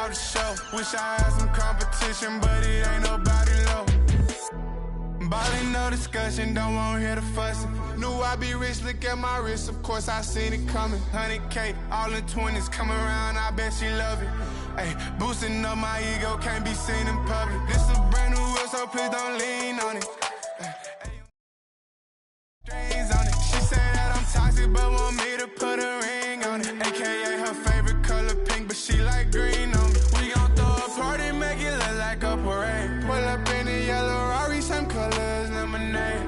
off the show. Wish I had some competition, but it ain't nobody low. Ballin', no discussion, don't want to hear the fussing. Knew I'd be rich, look at my wrist, of course I seen it coming. 100K, all in 20s, come around, I bet she love it. Ay, boosting up my ego, can't be seen in public. This a brand new wheel, so please don't lean on it. On it. She said that I'm toxic, but want me to put a ring on it. AKA her favorite color pink, but she like green on me. We gon' throw a party, make it look like a parade. Pull up in the yellow Rari, same color as lemonade.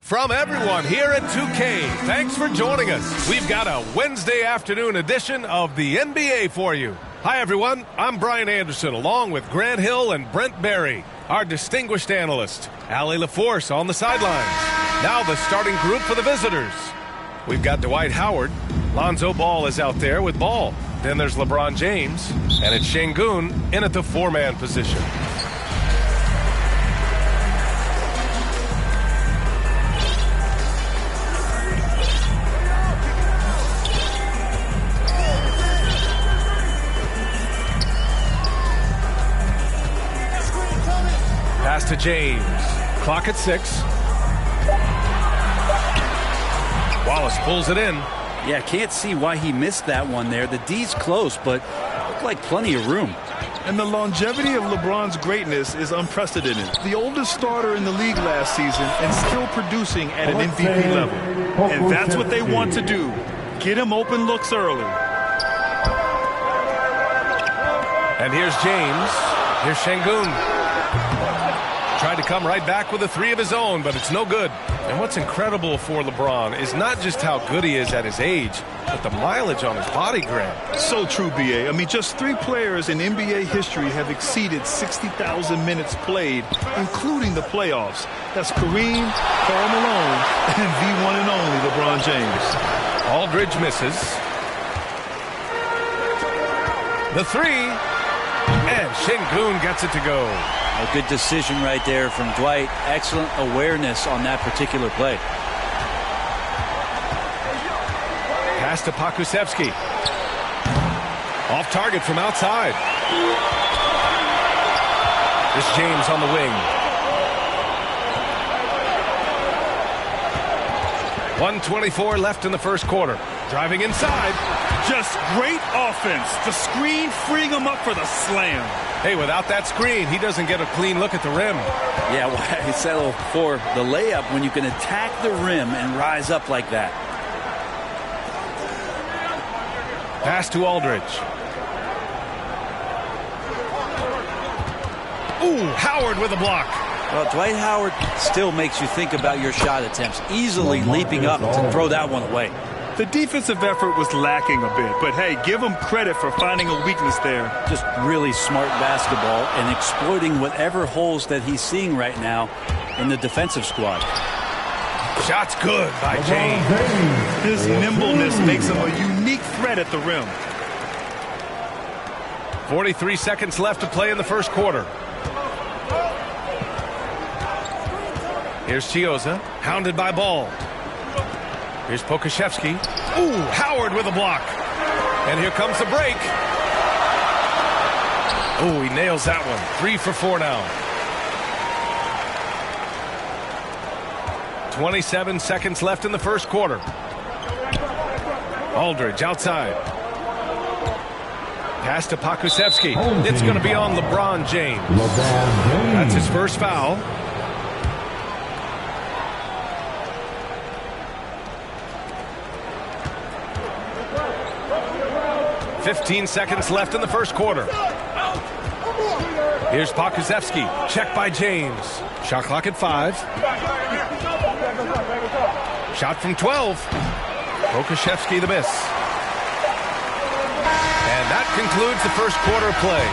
From everyone here at 2K, thanks for joining us. We've got a Wednesday afternoon edition of the NBA for you. Hi, everyone. I'm Brian Anderson, along with Grant Hill and Brent Barry, our distinguished analyst. Allie LaForce on the sidelines. Now the starting group for the visitors. We've got Dwight Howard. Lonzo Ball is out there with Ball. Then there's LeBron James. And it's Şengün in at the four-man position. Pass to James. Clock at 6. Wallace pulls it in. Yeah, can't see why he missed that one there. The D's close, but looked like plenty of room. And the longevity of LeBron's greatness is unprecedented. The oldest starter in the league last season and still producing at an MVP level. And that's what they want to do. Get him open looks early. And here's James. Here's Şengün. Tried to come right back with a three of his own, but it's no good. And what's incredible for LeBron is not just how good he is at his age, but the mileage on his body, Grant. So true, B.A. I mean, just 3 players in NBA history have exceeded 60,000 minutes played, including the playoffs. That's Kareem, Karl Malone, and the one and only LeBron James. Aldridge misses. The three, and Şengün gets it to go. A good decision right there from Dwight. Excellent awareness on that particular play. Pass to Pokusevski. Off target from outside. This James on the wing. 1:24 left in the first quarter. Driving inside. Just great offense. The screen freeing him up for the slam. Hey, without that screen, he doesn't get a clean look at the rim. Yeah, why settle for the layup when you can attack the rim and rise up like that? Pass to Aldridge. Ooh, Howard with a block. Well, Dwight Howard still makes you think about your shot attempts, easily leaping up to throw that one away. The defensive effort was lacking a bit, but hey, give him credit for finding a weakness there. Just really smart basketball and exploiting whatever holes that he's seeing right now in the defensive squad. Shot's good by James. His nimbleness makes him a unique threat at the rim. 43 seconds left to play in the first quarter. Here's Chiozza, hounded by Ball. Here's Pokusevski. Ooh, Howard with a block. And here comes the break. Ooh, he nails that one. 3 for 4 now. 27 seconds left in the first quarter. Aldridge outside. Pass to Pokusevski. It's going to be on LeBron James. That's his first foul. $15 seconds left in the first quarter. Here's Pokusevski. Check by James. Shot clock at 5. Shot from 12. Pokusevski the miss. And that concludes the first quarter of play.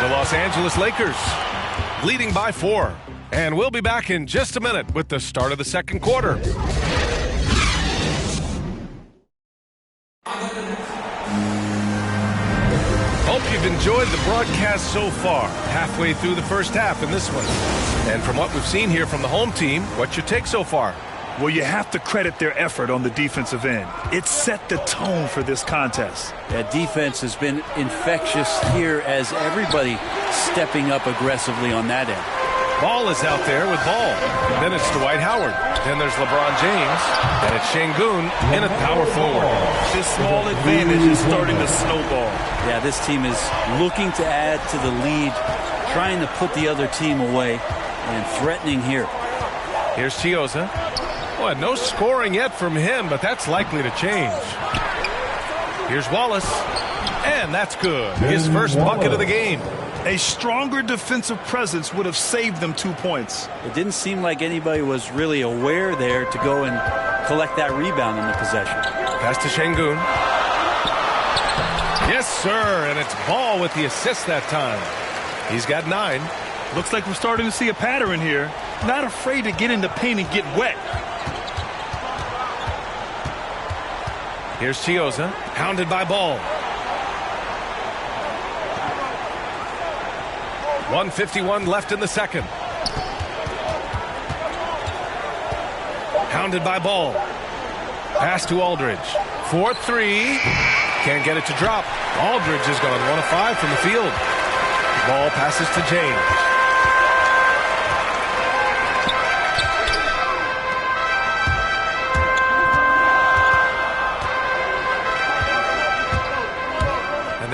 The Los Angeles Lakers leading by 4. And we'll be back in just a minute with the start of the second quarter. Hope you've enjoyed the broadcast so far, halfway through the first half in this one. And from what we've seen here from the home team, what's your take so far? Well, you have to credit their effort on the defensive end. It set the tone for this contest. That defense has been infectious here as everybody stepping up aggressively on that end. Ball is out there with Ball. Then it's Dwight Howard. Then there's LeBron James. And it's Şengün in at power forward. This small advantage is starting to snowball. Yeah, this team is looking to add to the lead, trying to put the other team away, and threatening here. Here's Chiozza. Boy, no scoring yet from him, but that's likely to change. Here's Wallace. And that's good. His first bucket of the game. A stronger defensive presence would have saved them 2 points. It didn't seem like anybody was really aware there to go and collect that rebound in the possession. Pass to Şengün. Yes, sir, and it's Ball with the assist that time. He's got 9. Looks like we're starting to see a pattern here. Not afraid to get in the paint and get wet. Here's Chiozza, hounded by Ball. 1:51 left in the second. Hounded by Ball. Pass to Aldridge. 4-3. Can't get it to drop. Aldridge has gone 1 of 5 from the field. Ball passes to James.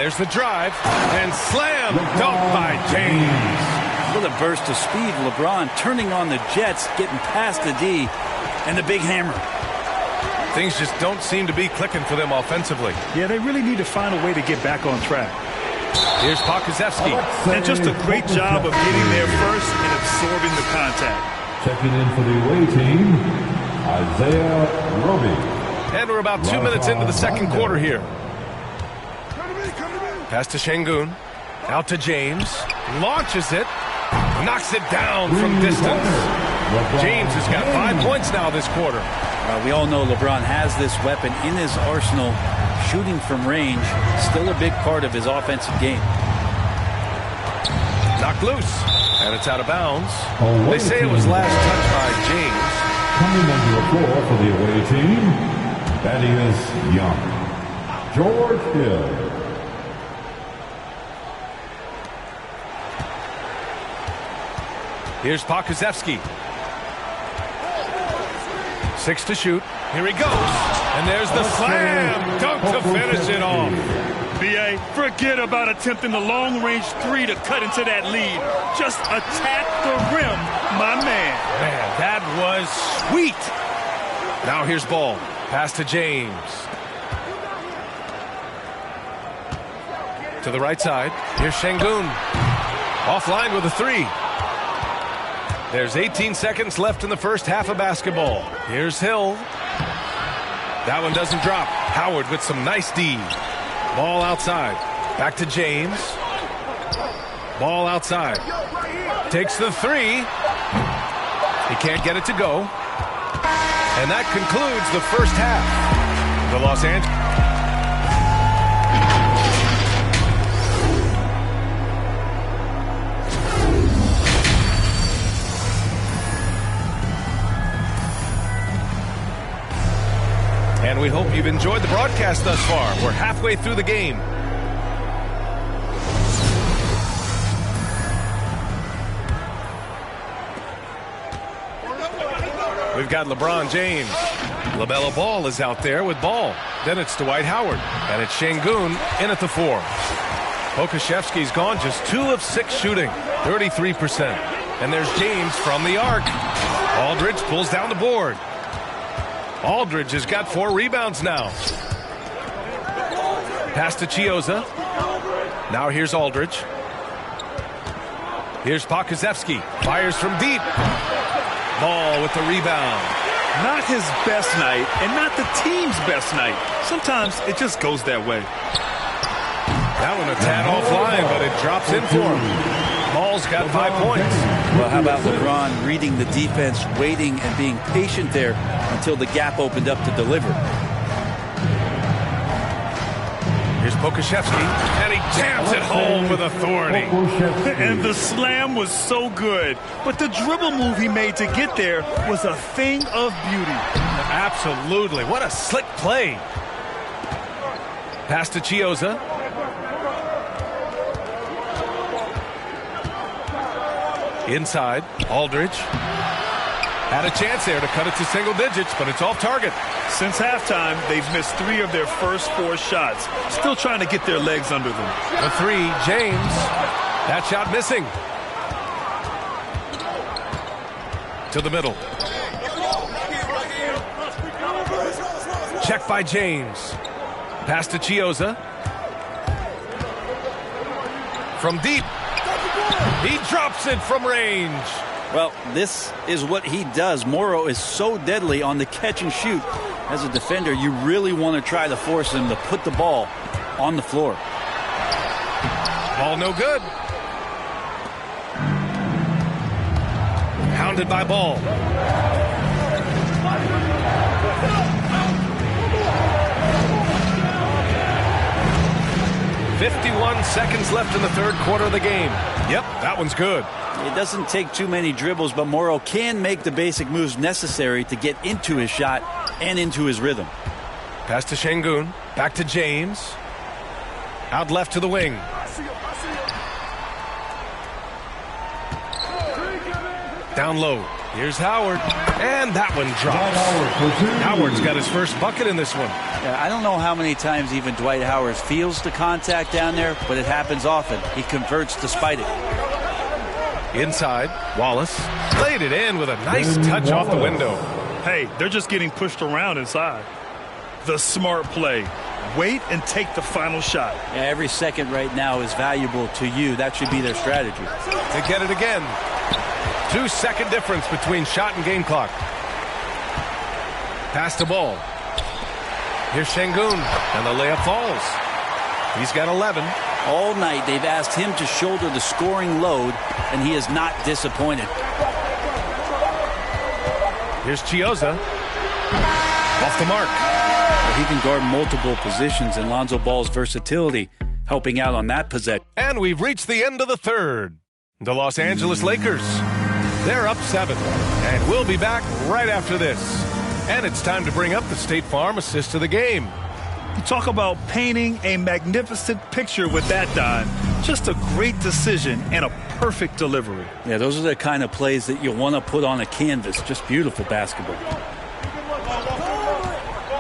There's the drive, and slam dunk by James. With a burst of speed, LeBron turning on the Jets, getting past the D, and the big hammer. Things just don't seem to be clicking for them offensively. Yeah, they really need to find a way to get back on track. Here's Pokusevski. And just a great job of getting there first and absorbing the contact. Checking in for the away team, Isaiah Roby. And we're about 2 minutes into the second quarter here. Pass to Şengün. Out to James. Launches it. Knocks it down from distance. James has got 5 points now this quarter. We all know LeBron has this weapon in his arsenal. Shooting from range, still a big part of his offensive game. Knocked loose. And it's out of bounds. They say it was last touched by James. Coming onto the floor for the away team, Thaddeus Young. George Hill. Here's Pokusevski. 6 to shoot. Here he goes. And there's the slam dunk to finish it off. B.A., forget about attempting the long-range 3 to cut into that lead. Just attack the rim, my man. Man, that was sweet. Now here's Ball. Pass to James. To the right side. Here's Şengün. Offline with a 3. There's 18 seconds left in the first half of basketball. Here's Hill. That one doesn't drop. Howard with some nice D. Ball outside. Back to James. Ball outside. Takes the 3. He can't get it to go. And that concludes the first half. The Los Angeles. And we hope you've enjoyed the broadcast thus far. We're halfway through the game. We've got LeBron James. LaMelo Ball is out there with Ball. Then it's Dwight Howard. And it's Şengün in at the 4. Pokusevski's gone just 2 of 6 shooting, 33%. And there's James from the arc. Aldridge pulls down the board. Aldridge has got 4 rebounds now. Pass to Chiozza. Now here's Aldridge. Here's Pokusevski. Fires from deep. Ball with the rebound. Not his best night, and not the team's best night. Sometimes it just goes that way. That one a tad offline, but it drops in for him. Ball's got 5 points. Well, how about LeBron reading the defense, waiting and being patient there until the gap opened up to deliver. Here's Pokashevsky, and he jams it home with authority. And the slam was so good, but the dribble move he made to get there was a thing of beauty. Absolutely. What a slick play. Pass to Chiozza. Inside, Aldridge. Had a chance there to cut it to single digits, but it's off target. Since halftime, they've missed 3 of their first 4 shots. Still trying to get their legs under them. The 3, James. That shot missing. To the middle. Check by James. Pass to Chiozza. From deep. He drops it from range. Well, this is what he does. Morrow is so deadly on the catch and shoot. As a defender, you really want to try to force him to put the ball on the floor. Ball no good. Hounded by Ball. "51 seconds left in the third quarter of the game." Yep, that one's good. It doesn't take too many dribbles, but Morrow can make the basic moves necessary to get into his shot and into his rhythm. Pass to Şengün. Back to James. Out left to the wing. Down low. Here's Howard. And that one drops. Howard's got his first bucket in this one. Yeah, I don't know how many times even Dwight Howard feels the contact down there, but it happens often. He converts despite it. Inside, Wallace laid it in with a nice touch off the window. Hey, they're just getting pushed around inside. The smart play. Wait and take the final shot. Yeah, every second right now is valuable to you. That should be their strategy. To get it again. 2-second difference between shot and game clock. Pass the ball. Here's Şengün, and the layup falls. He's got 11. All night they've asked him to shoulder the scoring load, and he is not disappointed. Here's Chiozza. Off the mark. He can guard multiple positions, and Lonzo Ball's versatility helping out on that possession. And we've reached the end of the third. The Los Angeles Lakers, they're up 7. And we'll be back right after this. And it's time to bring up the State Farm assist of the game. You talk about painting a magnificent picture with that, Don. Just a great decision and a perfect delivery. Yeah, those are the kind of plays that you want to put on a canvas. Just beautiful basketball.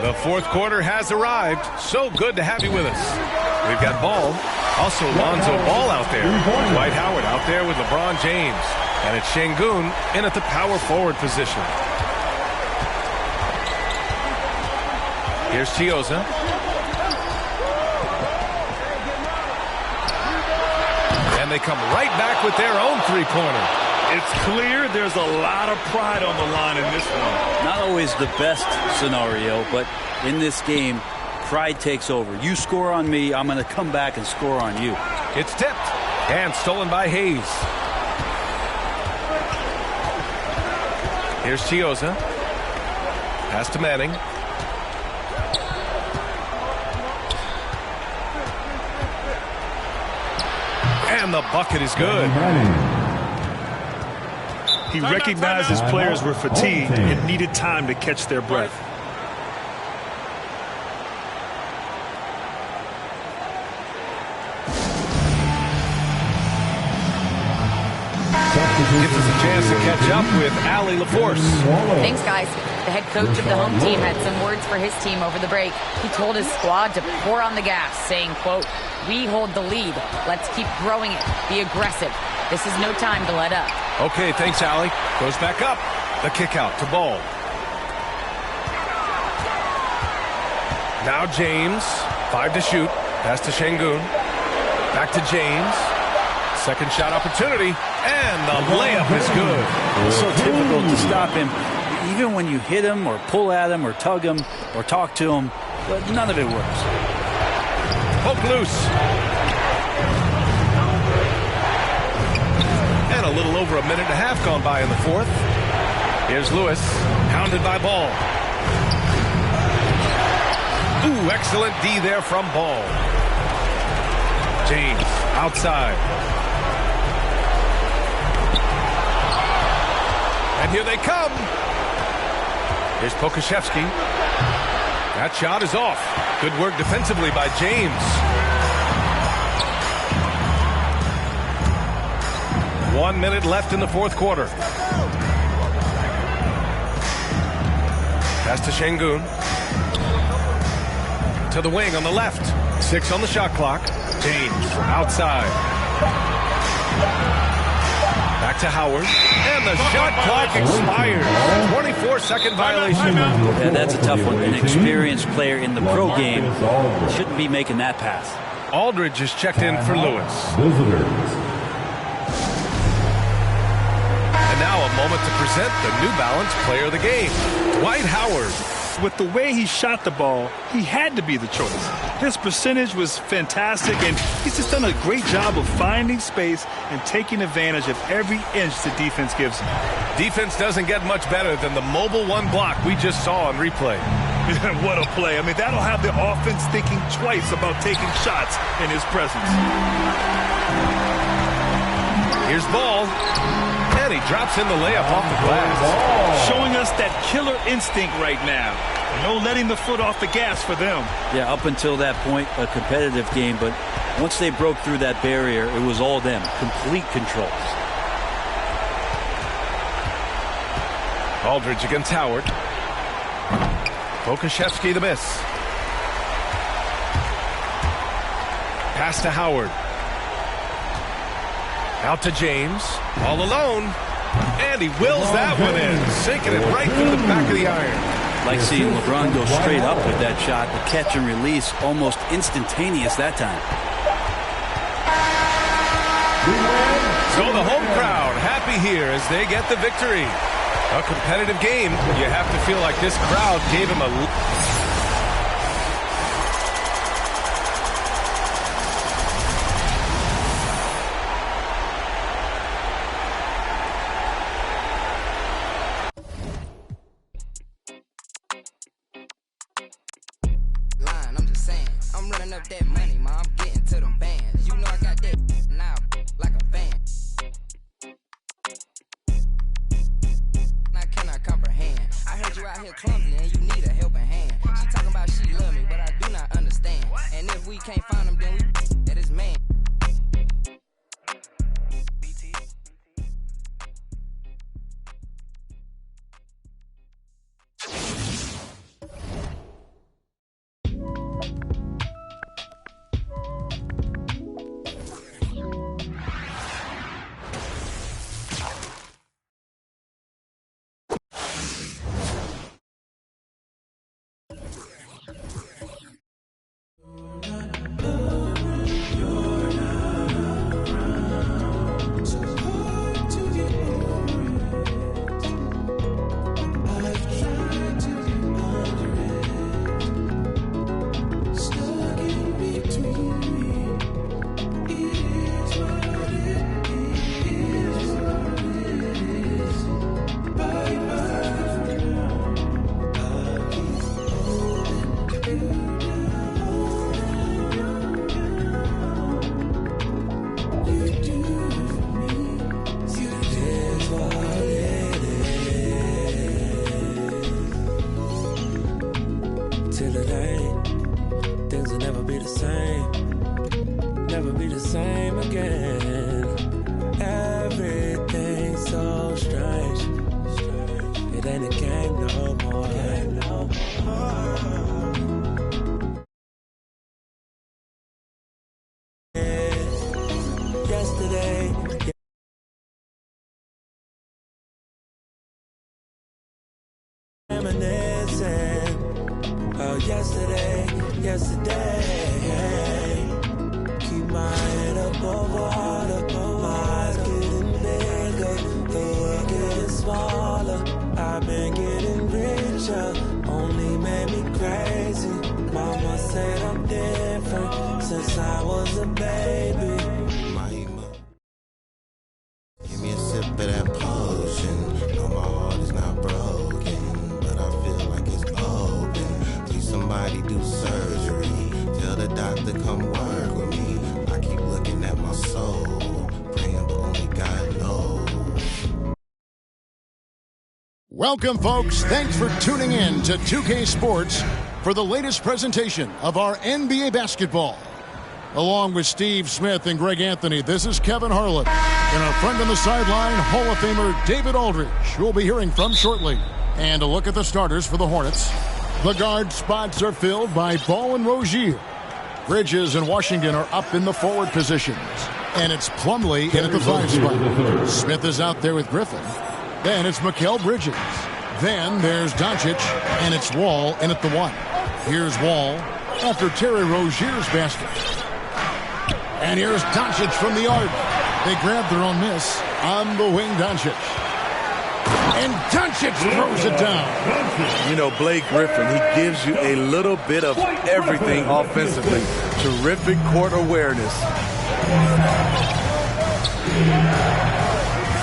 The fourth quarter has arrived. So good to have you with us. We've got Ball, also Lonzo Ball out there. Dwight Howard out there with LeBron James. And it's Şengün in at the power forward position. Here's Chiozza. And they come right back with their own three-pointer. It's clear there's a lot of pride on the line in this one. Not always the best scenario, but in this game, pride takes over. You score on me, I'm going to come back and score on you. It's tipped and stolen by Hayes. Here's Chiozza. Pass to Manning. And the bucket is good. He recognized his players were fatigued and needed time to catch their breath. Gives us a chance to catch up with Allie LaForce. Thanks, guys. The head coach of the home team had some words for his team over the break. He told his squad to pour on the gas, saying, quote, "We hold the lead. Let's keep growing it. Be aggressive. This is no time to let up." Okay, thanks, Allie. Goes back up. The kick out to Ball. Now James. 5 to shoot. Pass to Şengün. Back to James. Second shot opportunity. And the layup is good. It's so difficult to stop him. Even when you hit him or pull at him or tug him or talk to him, but none of it works. Poke loose. And a little over a minute and a half gone by in the fourth. Here's Lewis, hounded by Ball. Ooh, excellent D there from Ball. James outside. And here they come. Here's Pokashevsky. That shot is off. Good work defensively by James. 1 minute left in the fourth quarter. Pass to Şengün. To the wing on the left. 6 on the shot clock. James outside. Back to Howard. And the shot clock expires. 24-second violation. Yeah, that's a tough one. An experienced player in the pro game shouldn't be making that pass. Aldridge is checked in for Lewis. And now a moment to present the New Balance Player of the Game, Dwight Howard. With the way he shot the ball, he had to be the choice. His percentage was fantastic, and he's just done a great job of finding space and taking advantage of every inch the defense gives him. Defense doesn't get much better than the mobile one block we just saw on replay. What a play. I mean, that'll have the offense thinking twice about taking shots in his presence. Here's Ball. And he drops in the layup off the glass. Showing us that killer instinct right now. No letting the foot off the gas for them. Yeah, up until that point, a competitive game, but once they broke through that barrier, it was all them. Complete control. Aldridge against Howard. Pokashevsky the miss. Pass to Howard. Out to James. All alone. And he wills that one in. Sinking it right through the back of the iron. Like seeing LeBron go straight up with that shot. The catch and release almost instantaneous that time. So the home crowd happy here as they get the victory. A competitive game. You have to feel like this crowd gave him a... That money, ma, I'm getting to them bands. You know I got that now like a fan. I cannot comprehend. I heard you out here clumsy and you need a helping hand. She talking about she love me, but I do not understand. And if we can't find them, then we that is man. Yesterday, keep my head up over water, my eyes getting bigger, the world getting smaller, I've been getting richer, only made me crazy, mama said I'm different, since I was a baby. Give me a sip of that potion, no, my heart is not broken, but I feel like it's open, please somebody do surgery, tell the doctor come work with me, I keep Welcome, folks. Thanks for tuning in to 2K Sports for the latest presentation of our NBA basketball. Along with Steve Smith and Greg Anthony, this is Kevin Harlan and our friend on the sideline, Hall of Famer David Aldridge, who we'll be hearing from shortly. And a look at the starters for the Hornets. The guard spots are filled by Ball and Rozier. Bridges and Washington are up in the forward positions. And it's Plumlee in at the 5 spot. Smith is out there with Griffin. Then it's Mikal Bridges. Then there's Doncic, and it's Wall in at the 1. Here's Wall after Terry Rozier's basket. And here's Doncic from the arc. They grab their own miss. On the wing, Doncic. And Doncic throws it down. You know, Blake Griffin, he gives you a little bit of everything offensively. Terrific court awareness.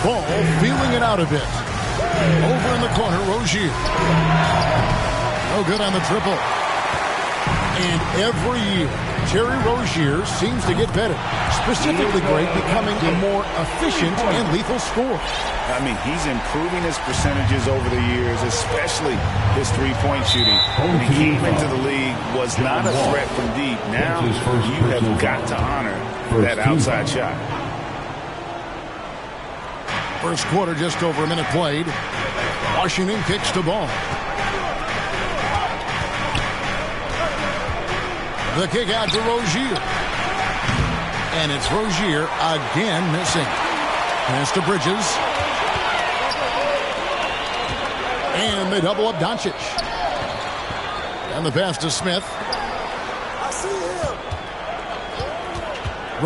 Ball feeling it out a bit. Over in the corner, Rozier. No good on the triple. And every year, Terry Rozier seems to get better. Specifically great, becoming a more efficient and lethal scorer. I mean, he's improving his percentages over the years, especially his three-point shooting. When he came into the league, was not a threat from deep. Now you have got to honor that outside shot. First quarter, just over a minute played. Washington kicks the ball. The kick out to Rozier. And it's Rozier again missing. Pass to Bridges. And they double up Doncic. And the pass to Smith. I see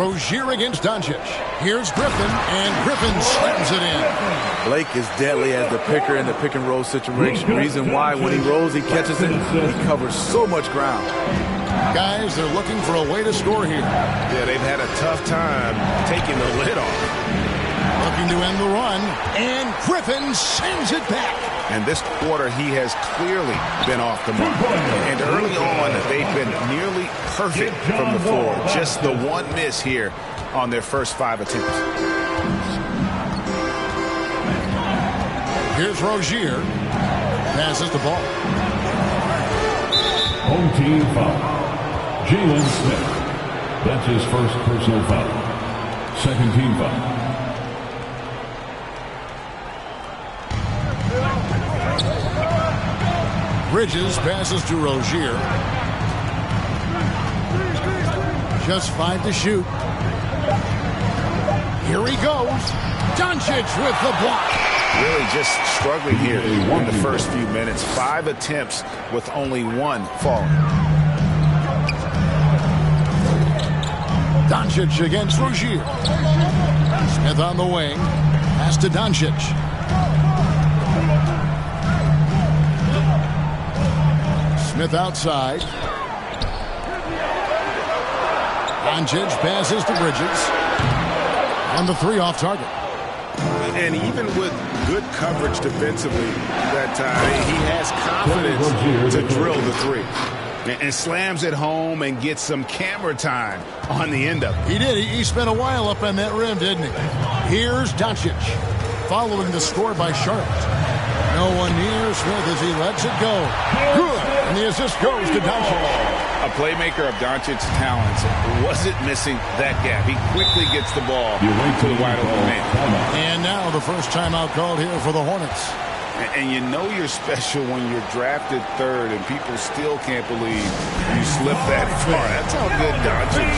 him. Rozier against Doncic. Here's Griffin, and Griffin slams it in. Blake is deadly as the picker in the pick and roll situation. Reason why when he rolls, he catches it, he covers so much ground. Guys, they're looking for a way to score here. Yeah, they've had a tough time taking the lid off. Looking to end the run, and Griffin sends it back. And this quarter, he has clearly been off the mark. And early on, they've been nearly perfect from the floor. Just the one miss here on their first 5 attempts. Here's Rozier. Passes the ball. Home team foul. Jalen Smith. That's his first personal foul. Second team foul. Bridges passes to Rozier. Just 5 to shoot. Here he goes. Doncic with the block. Really just struggling here in the first few minutes. 5 attempts with only 1 falling. Doncic against Rozier. Smith on the wing. Pass to Doncic. Smith outside. Doncic passes to Bridges. And the 3 off target. And even with good coverage defensively that time, he has confidence to drill the 3. And slams it home and gets some camera time on the end of it. He did. He spent a while up on that rim, didn't he? Here's Doncic, following the score by Charlotte. No one near Smith as he lets it go. Good. And the assist goes to Doncic. A playmaker of Doncic's talents wasn't missing that gap. He quickly gets the ball to the wide open man. And now the first timeout called here for the Hornets. And you know you're special when you're drafted 3rd and people still can't believe you slipped that far. That's how good Doncic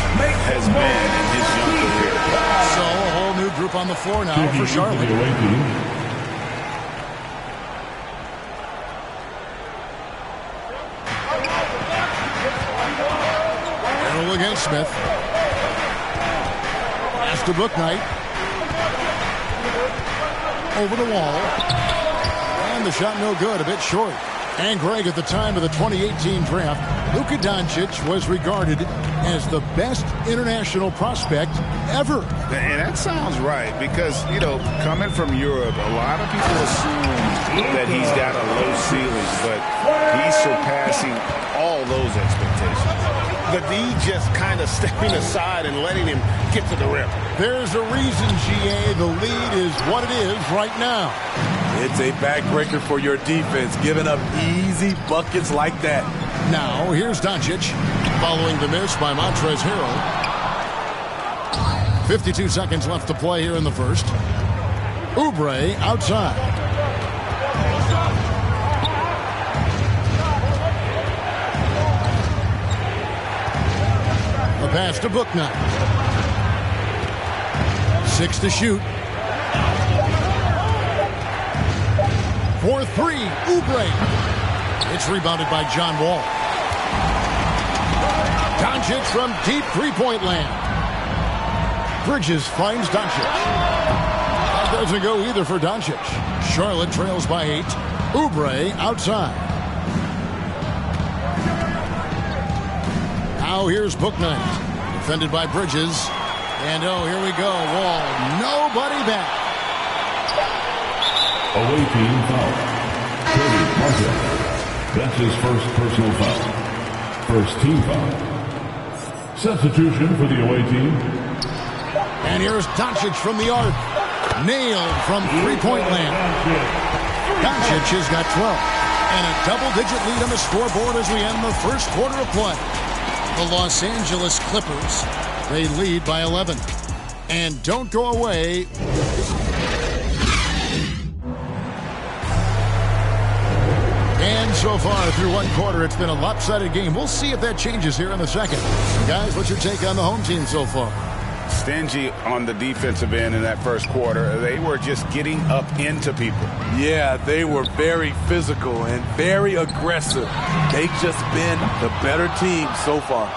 has been in his young career. So a whole new group on the floor now for Charlotte. Arrow against Smith. Pass to Bouknight. Over the wall. And the shot no good, a bit short. And Greg, at the time of the 2018 draft, Luka Doncic was regarded as the best international prospect ever. And that sounds right because, you know, coming from Europe, a lot of people assume that he's got a low ceiling, but he's surpassing all those expectations. The D just kind of stepping aside and letting him get to the rim. There's a reason, GA, the lead is what it is right now. It's a backbreaker for your defense, giving up easy buckets like that. Now, here's Doncic, following the miss by Montrezl Harrell. 52 seconds left to play here in the first. Oubre outside. A pass to Bouknight. 6 to shoot. For 3, Oubre. It's rebounded by John Wall. Doncic from deep three-point land. Bridges finds Doncic. That doesn't go either for Doncic. Charlotte trails by 8. Oubre outside. Now here's Bouknight. Defended by Bridges. And oh, here we go. Wall. Nobody back. Away team foul. Cody Parker. That's his first personal foul. First team foul. Substitution for the away team. And here's Doncic from the arc. Nailed from three-point land. Doncic has got 12. And a double-digit lead on the scoreboard as we end the first quarter of play. The Los Angeles Clippers, they lead by 11. And don't go away. And so far through one quarter, it's been a lopsided game. We'll see if that changes here in the second. Guys, what's your take on the home team so far? Stingy on the defensive end in that first quarter. They were just getting up into people. Yeah, they were very physical and very aggressive. They've just been the better team so far.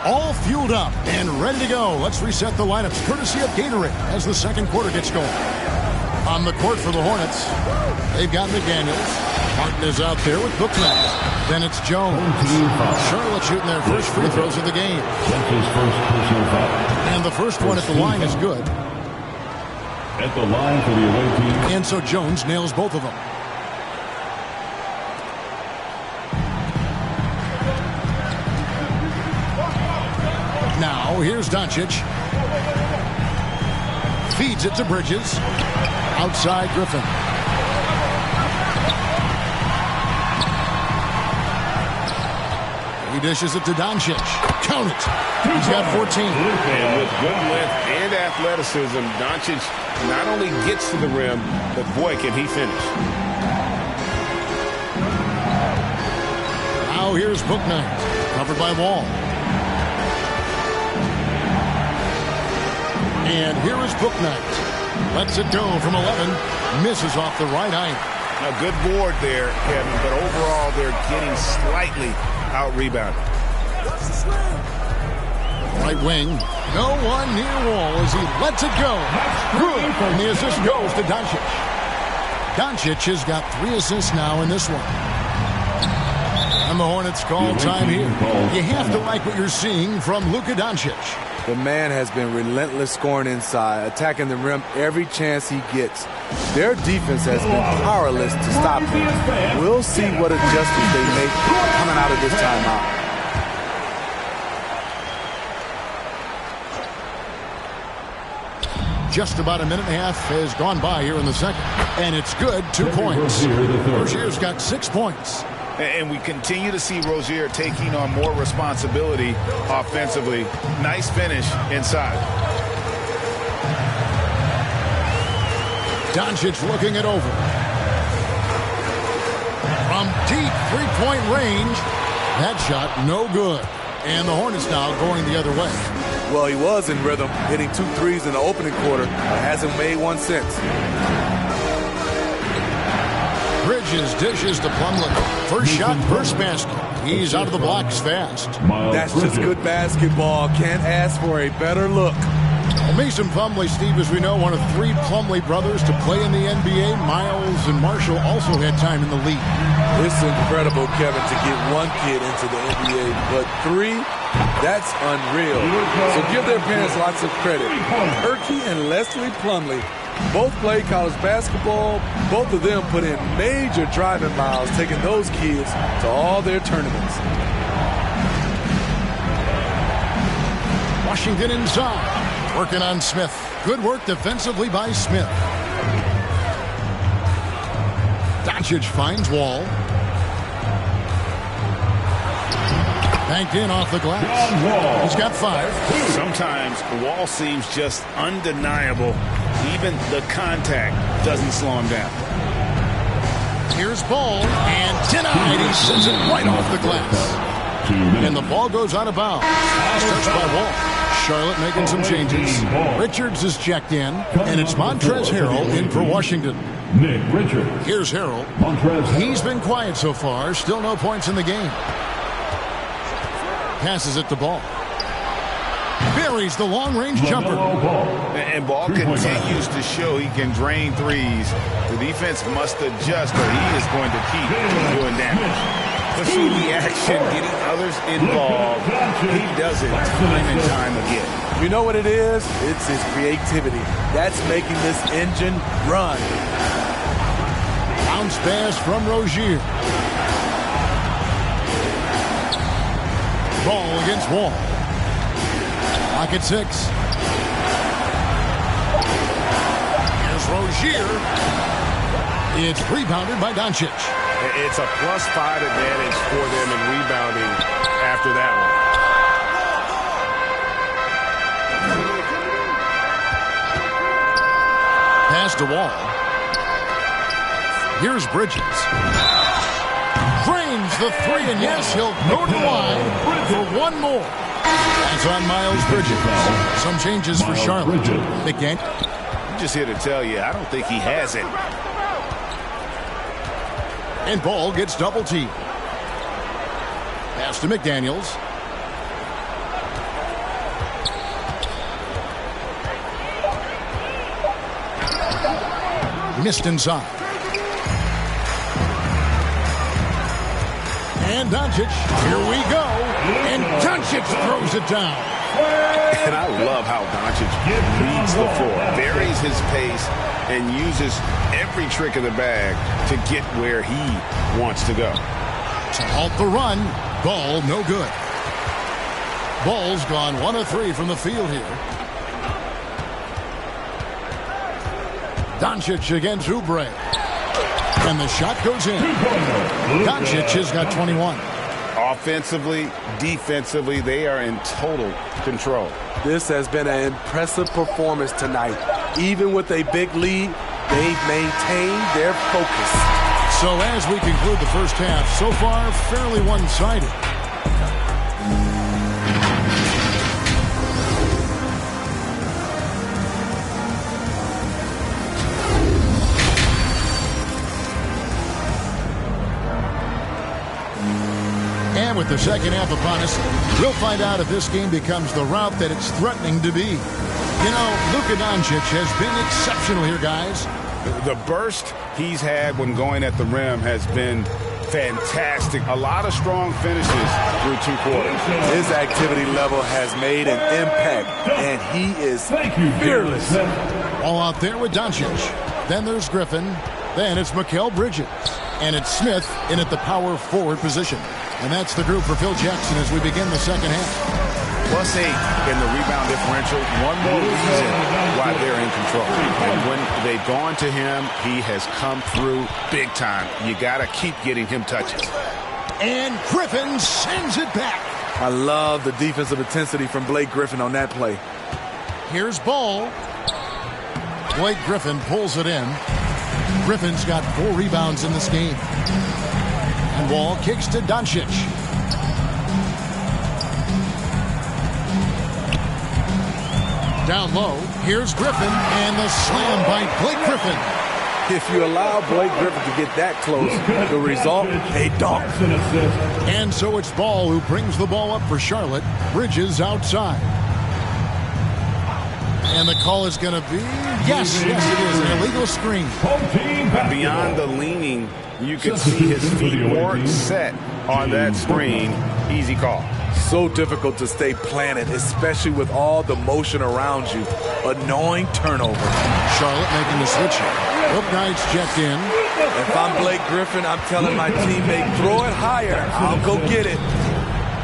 All fueled up and ready to go. Let's reset the lineups courtesy of Gatorade as the second quarter gets going. On the court for the Hornets, they've got McDaniels. Martin is out there with Bouknight. Then it's Jones. Charlotte shooting their first free throws of the game. That's his first personal foul. And the first one at the line is good. At the line for the away team. And so Jones nails both of them. Now, here's Doncic. Feeds it to Bridges. Outside Griffin. He dishes it to Doncic. Count it. He's got 14. And with good length and athleticism, Doncic not only gets to the rim, but boy, can he finish. Now here's Bouknight. Covered by Wall. And here is Bouknight. Lets it go from 11. Misses off the right eye. A good board there, Kevin, but overall they're getting slightly out-rebounded. Right wing. No one near Wall as he lets it go. Good. And the assist goes to Doncic. Doncic has got 3 assists now in this one. And the Hornets call time here. You have to like what you're seeing from Luka Doncic. The man has been relentless scoring inside, attacking the rim every chance he gets. Their defense has been powerless to stop him. We'll see what adjustments they make coming out of this timeout. Just about a minute and a half has gone by here in the second. And it's good, 2 points. Rozier's got 6 points. And we continue to see Rozier taking on more responsibility offensively. Nice finish inside. Doncic looking it over. From deep three-point range. That shot no good. And the Hornets now going the other way. Well, he was in rhythm, hitting 2 threes in the opening quarter, but hasn't made one since. Bridges dishes to Plumlee. First shot, first basket. He's out of the blocks fast. That's just good basketball. Can't ask for a better look. Mason Plumlee, Steve, as we know, one of 3 Plumlee brothers to play in the NBA. Miles and Marshall also had time in the league. It's incredible, Kevin, to get 1 kid into the NBA, but 3, that's unreal. So give their parents lots of credit. Erky and Leslie Plumlee both played college basketball. Both of them put in major driving miles, taking those kids to all their tournaments. Washington inside. Working on Smith. Good work defensively by Smith. Doncic finds Wall. Banked in off the glass. He's got 5. Sometimes Wall seems just undeniable. Even the contact doesn't slow him down. Here's Ball, and denied. He sends it right off the glass. And the ball goes out of bounds. Pass touched by Wall. Charlotte making some changes. Richards is checked in, and it's Montrezl Harrell in for Washington. Nick Richards. Here's Harrell. He's been quiet so far. Still no points in the game. Passes it to Ball. Buries the long-range jumper. And Ball continues to show he can drain threes. The defense must adjust or he is going to keep doing damage. Pushing the action, getting others involved. He does it time and time again. You know what it is? It's his creativity. That's making this engine run. Bounce pass from Rozier. Ball against Wall. Clock at 6. Here's Rozier. It's rebounded by Doncic. It's a +5 advantage for them in rebounding after that one. Pass to Wall. Here's Bridges. Drains the 3, and yes, he'll go to the line for one more. That's on Miles Bridges. Some changes for Charlotte. Again. I'm just here to tell you, I don't think he has it. And Ball gets double teamed. Pass to McDaniels. Missed inside. And Doncic, here we go. And Doncic throws it down. And I love how Doncic leads the floor, varies his pace, and uses every trick in the bag to get where he wants to go. To halt the run, Ball no good. Ball's gone 1 of 3 from the field here. Doncic against Oubre. And the shot goes in. Doncic has got 21. Offensively, defensively, they are in total control. This has been an impressive performance tonight. Even with a big lead, they've maintained their focus. So as we conclude the first half, so far fairly one-sided. And with the second half upon us, we'll find out if this game becomes the route that it's threatening to be. You know, Luka Doncic has been exceptional here, guys. The burst he's had when going at the rim has been fantastic. A lot of strong finishes through 2 quarters. His activity level has made an impact, and he is fearless. All out there with Doncic. Then there's Griffin. Then it's Mikal Bridges. And it's Smith in at the power forward position. And that's the group for Phil Jackson as we begin the second half. +8 in the rebound differential. One more reason why they're in control. And when they've gone to him, he has come through big time. You got to keep getting him touches. And Griffin sends it back. I love the defensive intensity from Blake Griffin on that play. Here's Ball. Blake Griffin pulls it in. Griffin's got 4 rebounds in this game. And Wall kicks to Doncic. Down low, here's Griffin, and the slam by Blake Griffin. If you allow Blake Griffin to get that close, the result, a dunk. And so it's Ball who brings the ball up for Charlotte. Bridges outside. And the call is going to be, yes, it is, an illegal screen. Beyond the leaning, you can see his feet more set on that screen. Easy call. So difficult to stay planted, especially with all the motion around you. Annoying turnover. Charlotte making the switch here. Knight's checked in. If I'm Blake Griffin, I'm telling my teammate, throw it higher. I'll go get it.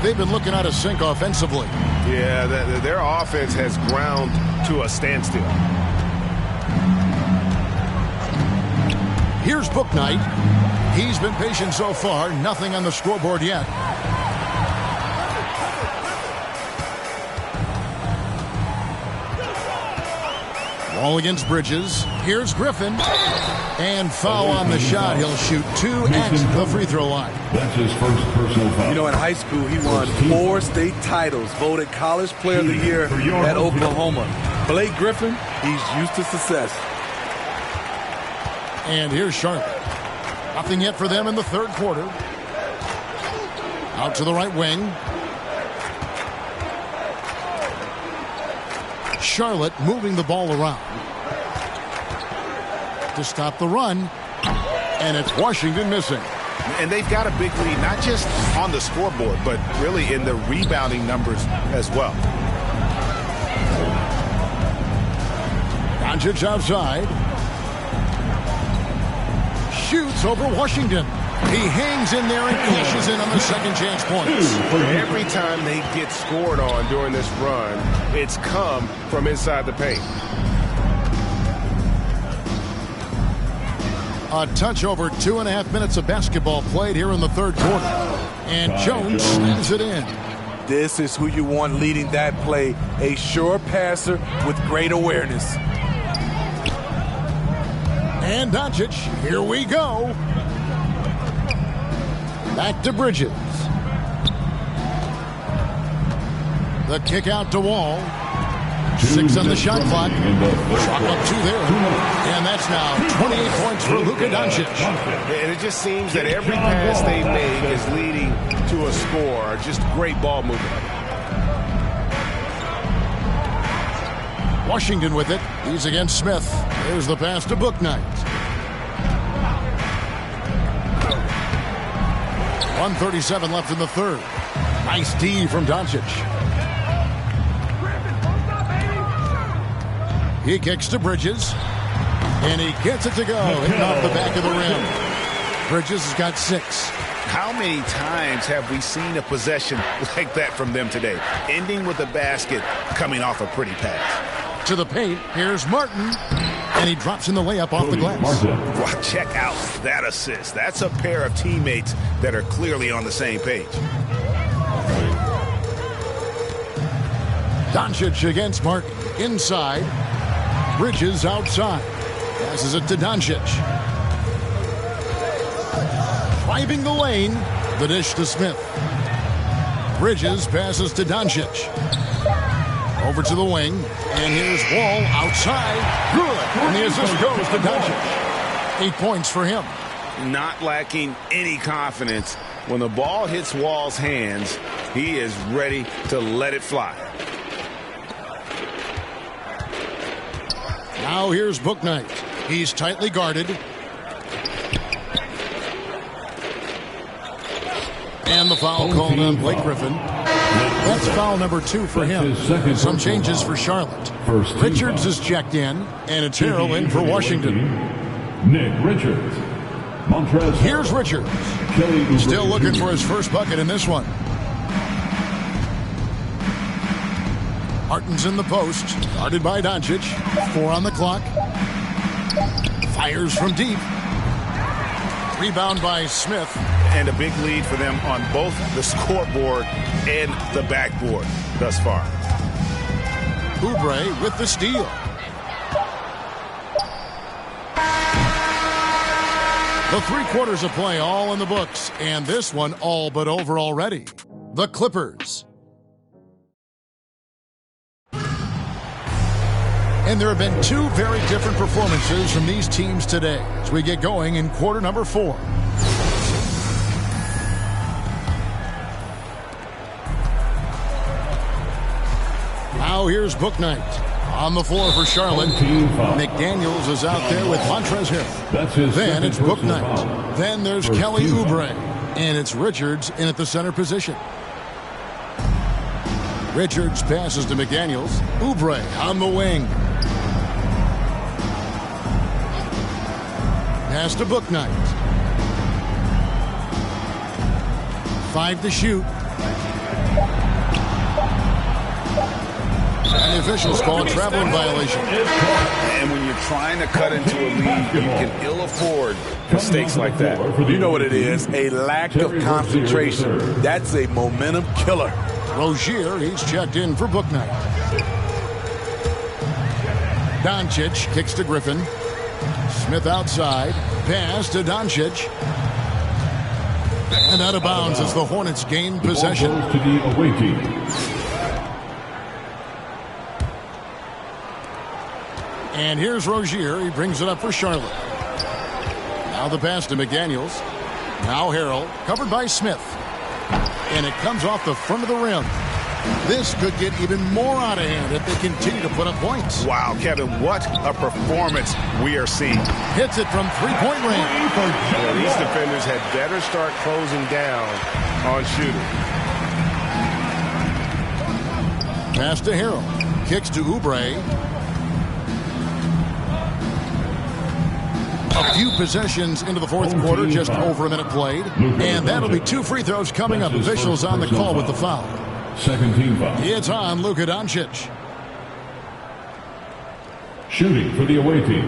They've been looking out of sync offensively. Yeah, their offense has ground to a standstill. Here's Book Knight. He's been patient so far. Nothing on the scoreboard yet. Ball against Bridges. Here's Griffin. And foul on the shot. He'll shoot 2 at the free throw line. That's his first personal foul. You know, in high school, he won 4 state titles, voted College Player of the Year at Oklahoma. Blake Griffin, he's used to success. And here's Charlotte. Nothing yet for them in the third quarter. Out to the right wing. Charlotte moving the ball around to stop the run, and it's Washington missing. And they've got a big lead, not just on the scoreboard, but really in the rebounding numbers as well. Doncic outside. Shoots over Washington. He hangs in there and cashes in on the second chance points. Every time they get scored on during this run, it's come from inside the paint. A touch over 2.5 minutes of basketball played here in the third quarter. And Jones slams it in. This is who you want leading that play. A sure passer with great awareness. And Doncic, here we go. Back to Bridges. The kick out to Wall. 6 on the shot clock. Chalk up 2 there. And that's now 28 points for Luka Doncic. And it just seems that every pass they make is leading to a score. Just great ball movement. Washington with it. He's against Smith. There's the pass to Bouknight. 1:37 left in the third. Nice D from Doncic. He kicks to Bridges. And he gets it to go. Hitting off the back of the rim. Bridges has got 6. How many times have we seen a possession like that from them today? Ending with a basket, coming off a pretty pass. To the paint. Here's Martin. And he drops in the layup off the glass. Well, check out that assist. That's a pair of teammates that are clearly on the same page. Doncic against Martin. Inside. Bridges outside. Passes it to Doncic. Driving the lane. The dish to Smith. Bridges passes to Doncic. Over to the wing. And here's Wall outside. Good. And the assist goes to Doncic. 8 points for him. Not lacking any confidence. When the ball hits Wall's hands, he is ready to let it fly. Now here's Bouknight. He's tightly guarded. And the foul called on Blake Griffin. That's foul number 2 for him. Some changes for Charlotte. Richards is checked in, and it's Harrell in for Washington. Nick Richards. Here's Richards. Still looking for his first bucket in this one. Martin's in the post, guarded by Doncic. 4 on the clock. Fires from deep. Rebound by Smith. And a big lead for them on both the scoreboard and the backboard thus far. Oubre with the steal. The 3 quarters of play all in the books, and this one all but over already. The Clippers. And there have been 2 very different performances from these teams today as we get going in quarter number 4. Now here's Bouknight on the floor for Charlotte. McDaniels is out there with Montrezl Harrell. Then it's Bouknight. Then there's Kelly Oubre. And it's Richards in at the center position. Richards passes to McDaniels. Oubre on the wing. Pass to Bouknight. 5 to shoot. And if officials call a traveling violation. And when you're trying to cut into a lead, you can ill afford mistakes like that. You know what it is, a lack of concentration. That's a momentum killer. Rozier, he's checked in for Bouknight. Doncic kicks to Griffin. Smith outside. Pass to Doncic. And out of bounds as the Hornets gain possession. To the away team. And here's Rozier. He brings it up for Charlotte. Now the pass to McDaniels. Now Harrell, covered by Smith. And it comes off the front of the rim. This could get even more out of hand if they continue to put up points. Wow, Kevin, what a performance we are seeing. Hits it from three-point range. Yeah, these defenders had better start closing down on shooting. Pass to Harrell. Kicks to Oubre. A few possessions into the fourth quarter, just over a minute played. And that'll be 2 free throws coming up. Officials on the call with the foul. Second team foul. It's on Luka Doncic. Shooting for the away team,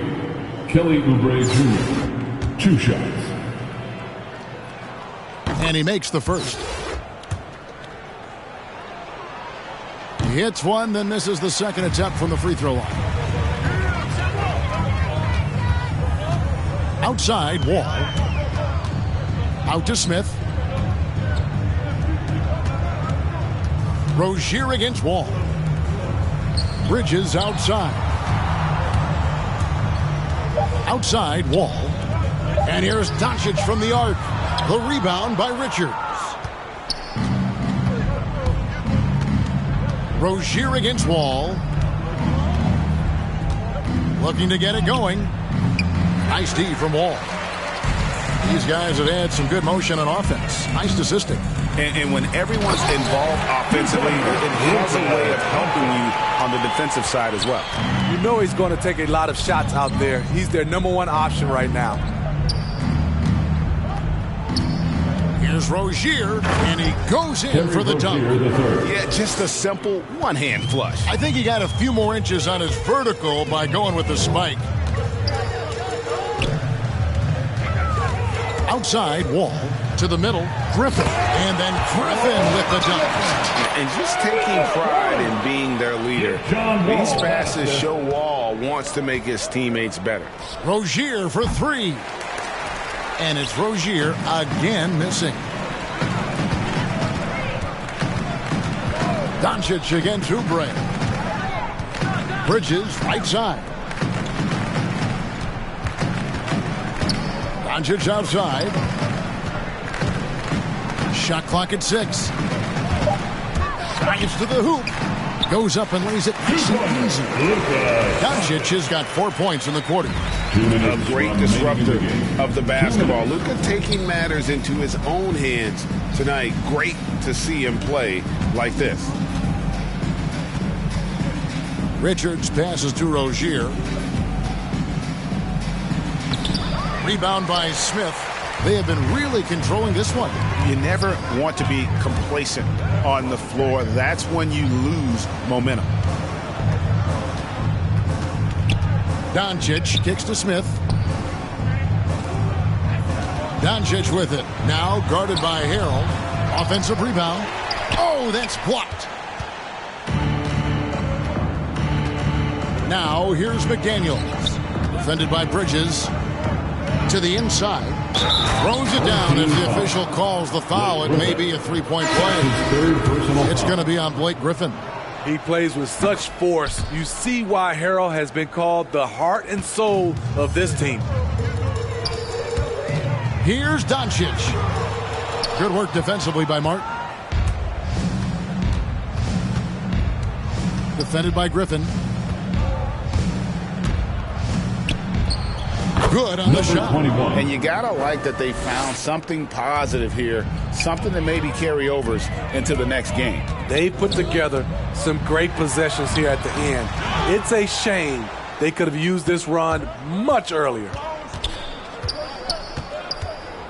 Kelly Oubre Jr. 2 shots. And he makes the first. He hits one, then misses the second attempt from the free throw line. Outside, Wall. Out to Smith. Rozier against Wall. Bridges outside. Outside, Wall. And here's Doncic from the arc. The rebound by Richards. Rozier against Wall. Looking to get it going. Nice D from Wall. These guys have had some good motion on offense. Nice to Sistek. And when everyone's involved offensively, it has a way of helping you on the defensive side as well. You know he's going to take a lot of shots out there. He's their #1 option right now. Here's Rozier, and he goes in for the dunk. Yeah, just a simple one-hand flush. I think he got a few more inches on his vertical by going with the spike. Outside, Wall to the middle, Griffin, and then Griffin with the dunk. And just taking pride in being their leader. These passes show Wall wants to make his teammates better. Rozier for 3. And it's Rozier again missing. Doncic against Oubre. Bridges right side. Doncic outside. Shot clock at 6. Drives to the hoop. Goes up and lays it nice and easy. Doncic has got 4 points in the quarter. A great disruptor of the basketball. Luka taking matters into his own hands tonight. Great to see him play like this. Richards passes to Rozier. Rebound by Smith. They have been really controlling this one. You never want to be complacent on the floor. That's when you lose momentum. Doncic kicks to Smith. Doncic with it. Now guarded by Harrell. Offensive rebound. Oh, that's blocked. Now here's McDaniels. Defended by Bridges. To the inside. Throws it down as the official calls the foul. It may be a three-point play. It's going to be on Blake Griffin. He plays with such force. You see why Harrell has been called the heart and soul of this team. Here's Doncic. Good work defensively by Martin. Defended by Griffin. Good on the shot. And you gotta like that they found something positive here, something that maybe carry overs into the next game. They put together some great possessions here at the end. It's a shame they could have used this run much earlier.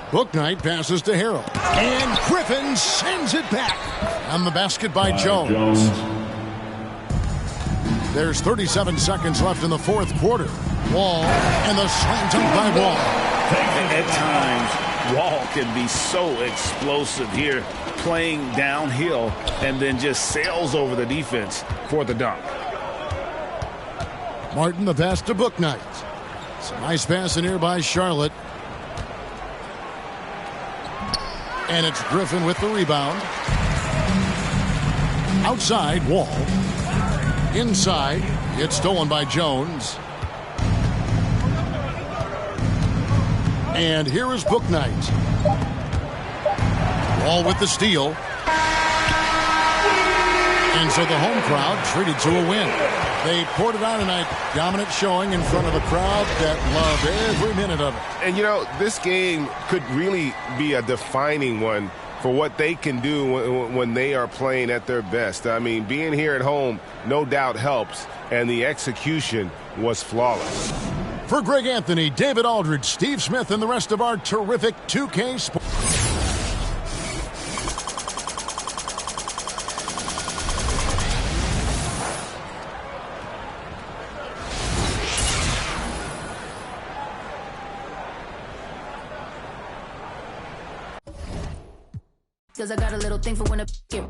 Bouknight passes to Harrell. And Griffin sends it back. On the basket by Jones. There's 37 seconds left in the fourth quarter. Wall and the slam dunk by Wall. At times, Wall can be so explosive here, playing downhill, and then just sails over the defense for the dunk. Martin the pass to Bouknight. Some nice pass in here by Charlotte. And it's Griffin with the rebound. Outside, Wall. Inside, it's stolen by Jones. And here is Bouknight. Wall with the steal. And so the home crowd treated to a win. They poured it on tonight. Dominant showing in front of a crowd that loved every minute of it. And, you know, this game could really be a defining one for what they can do when they are playing at their best. I mean, being here at home no doubt helps, and the execution was flawless. For Greg Anthony, David Aldridge, Steve Smith, and the rest of our terrific 2K Sports. Cause I got a little thing for when I get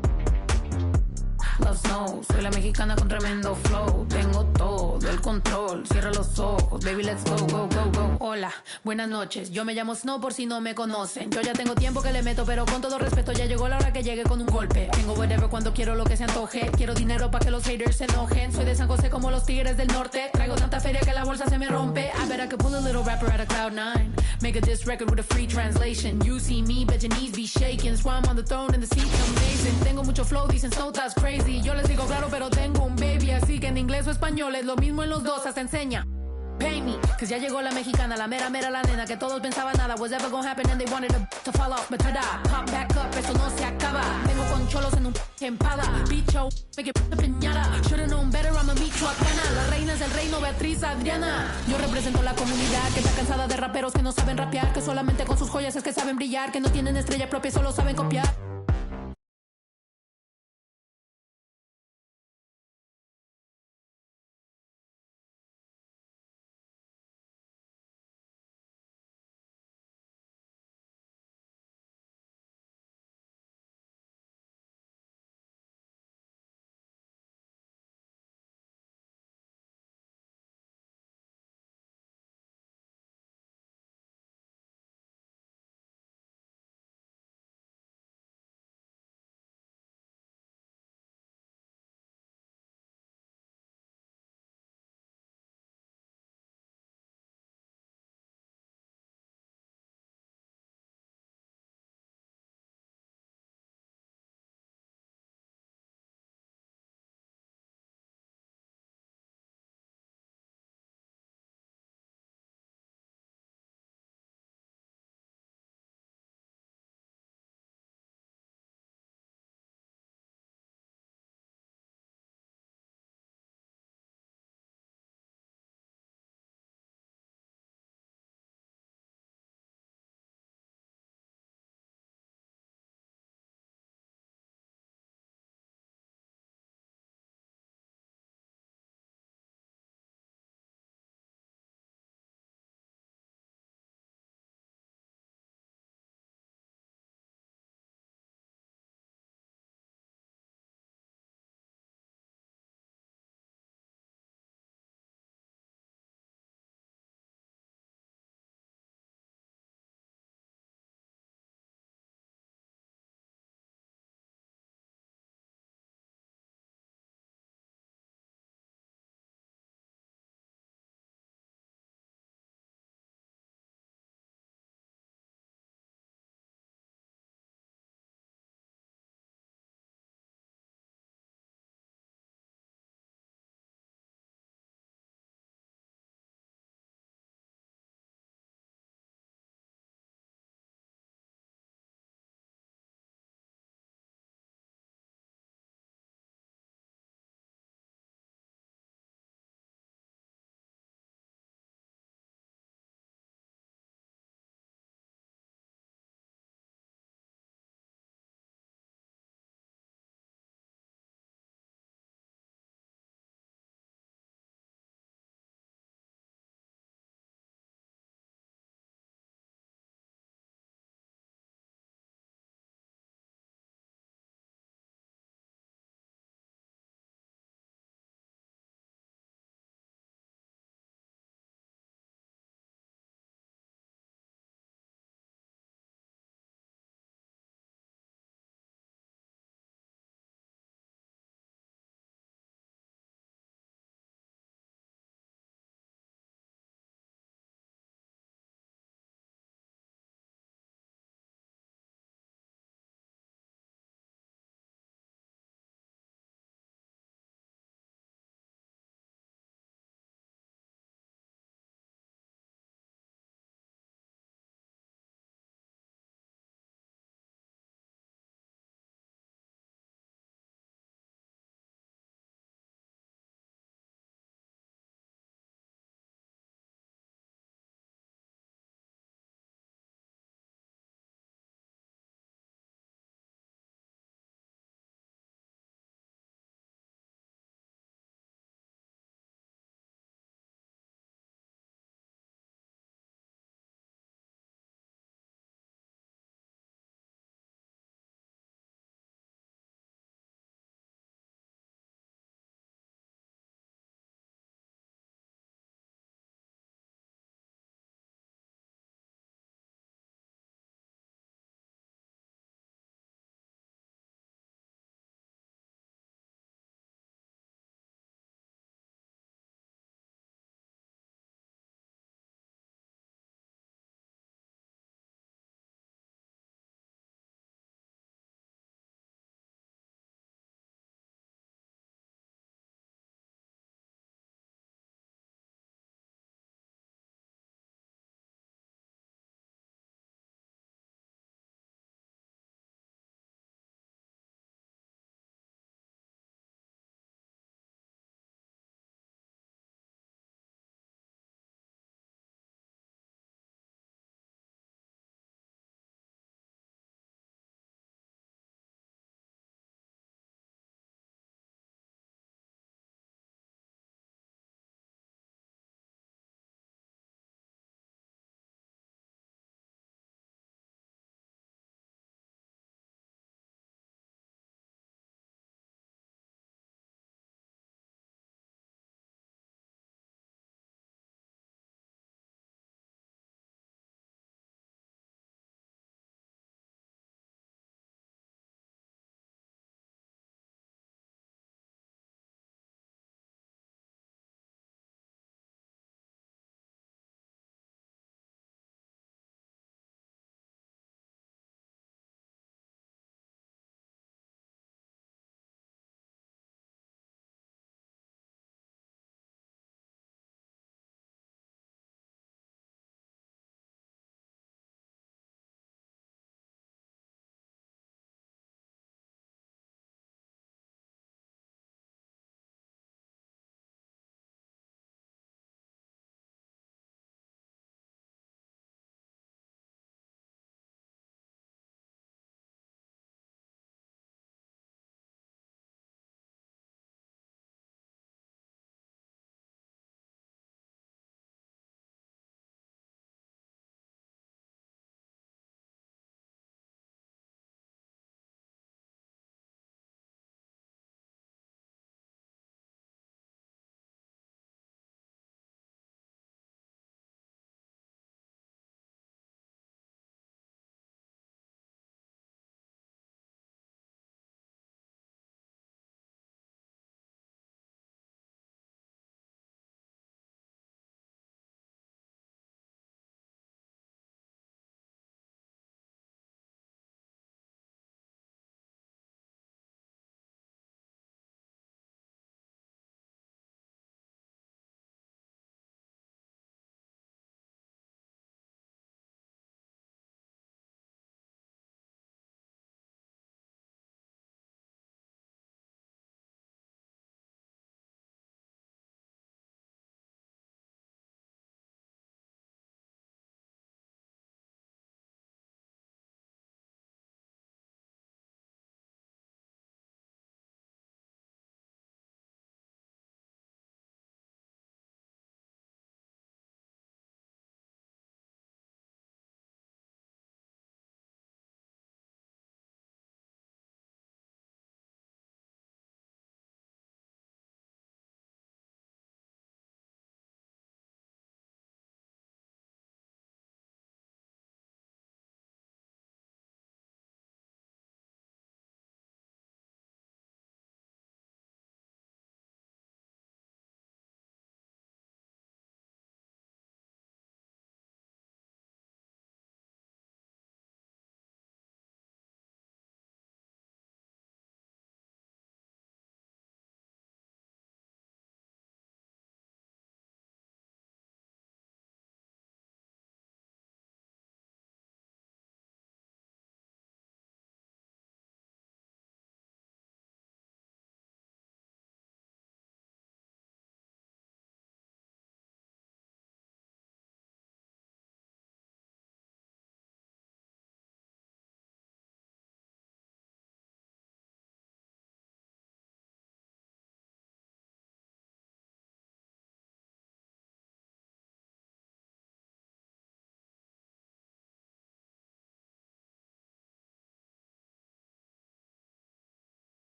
love snow. Soy la mexicana con tremendo flow. Tengo todo el control. Cierra los ojos, baby, let's go, go, go, go. Hola, buenas noches. Yo me llamo Snow por si no me conocen. Yo ya tengo tiempo que le meto, pero con todo respeto ya llegó la hora que llegue con un golpe. Tengo whatever cuando quiero lo que se antoje. Quiero dinero para que los haters se enojen. Soy de San José como los tigres del norte. Traigo tanta feria que la bolsa se me rompe. I bet I could pull a little rapper out of Cloud9. Make a diss record with a free translation. You see me, bet your knees be shaking. That's why I'm on the throne and the seat's amazing. Tengo mucho flow, dicen Snow that's crazy. Yo les digo claro, pero tengo un baby. Así que en inglés o español es lo mismo en los dos, hasta enseña. Pay me, cause ya llegó la mexicana, la mera mera la nena, que todos pensaban nada was ever gonna happen and they wanted to fall off, but tada, pop back up, eso no se acaba. Vengo con cholos en un empada, bicho, me que piñata. Should've known better, I'm a michoacana. La reina es el reino, Beatriz Adriana. Yo represento la comunidad que está cansada de raperos que no saben rapear, que solamente con sus joyas es que saben brillar, que no tienen estrella propia, solo saben copiar.